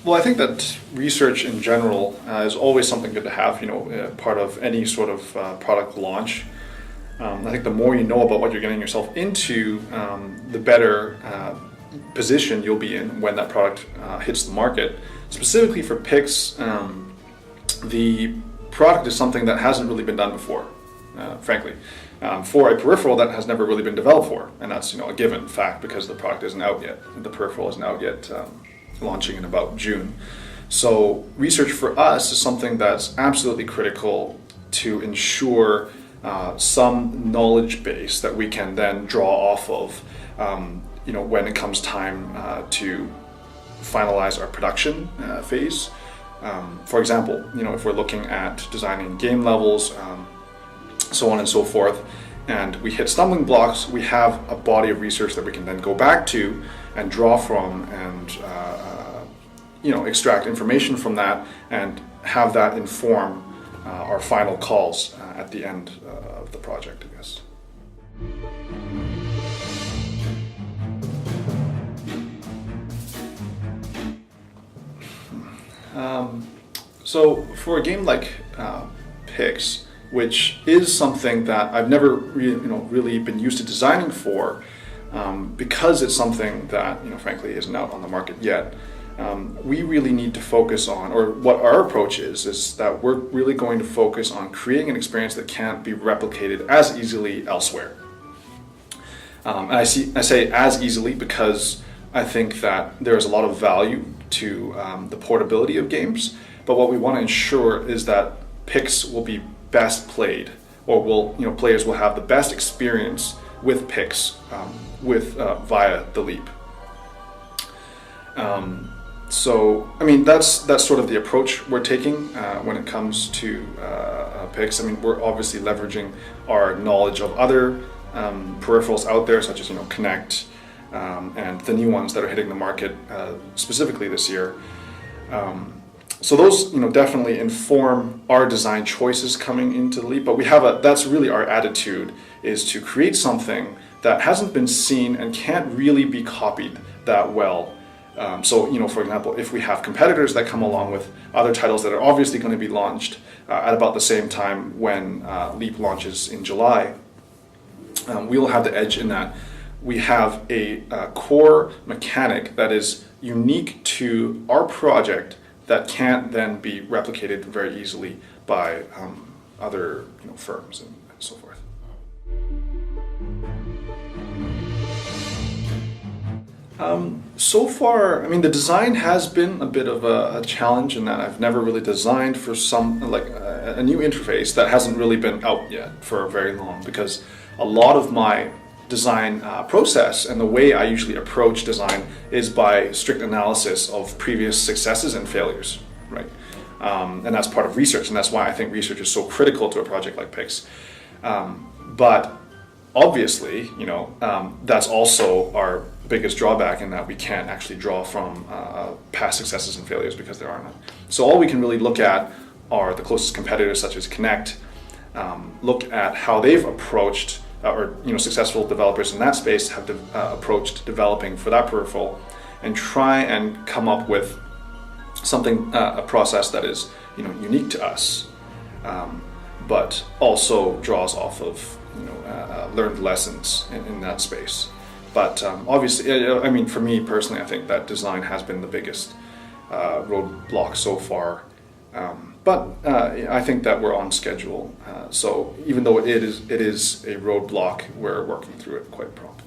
Well, I think that research in general is always something good to have, part of any sort of product launch. I think the more you know about what you're getting yourself into, the better position you'll be in when that product hits the market. Specifically for Pix, the product is something that hasn't really been done before, frankly. For a peripheral that has never really been developed for, and that's a given fact because the product isn't out yet. The peripheral isn't out yet, launching in about June. So research for us is something that's absolutely critical to ensure some knowledge base that we can then draw off of, when it comes time to finalize our production phase. For example, if we're looking at designing game levels, so on and so forth, and we hit stumbling blocks, we have a body of research that we can then go back to and draw from and extract information from that and have that inform our final calls at the end of the project, I guess. So for a game like Pix, which is something that I've never really been used to designing for, because it's something that frankly isn't out on the market yet. We really need to focus on, or what our approach is that we're really going to focus on creating an experience that can't be replicated as easily elsewhere. And I say as easily because I think that there is a lot of value to the portability of games, but what we want to ensure is that Pix will be best played, or players will have the best experience with Pix via the Leap. So, that's sort of the approach we're taking when it comes to Pix. We're obviously leveraging our knowledge of other peripherals out there, such as Kinect and the new ones that are hitting the market specifically this year. So those, definitely inform our design choices coming into the Leap. But that's really our attitude, is to create something that hasn't been seen and can't really be copied that well. For example, if we have competitors that come along with other titles that are obviously going to be launched at about the same time when Leap launches in July, we will have the edge in that we have a core mechanic that is unique to our project that can't then be replicated very easily by other firms and so forth. So far, the design has been a bit of a challenge in that I've never really designed for a new interface that hasn't really been out yet for very long, because a lot of my design process and the way I usually approach design is by strict analysis of previous successes and failures, right? And that's part of research, and that's why I think research is so critical to a project like Pix. But obviously, that's also our biggest drawback, in that we can't actually draw from past successes and failures because there are none. So all we can really look at are the closest competitors, such as Kinect, look at how they've approached, or successful developers in that space have approached developing for that peripheral, and try and come up with something, a process that is unique to us, but also draws off of learned lessons in that space. But obviously, for me personally, I think that design has been the biggest roadblock so far. But I think that we're on schedule. So even though it is a roadblock, we're working through it quite promptly.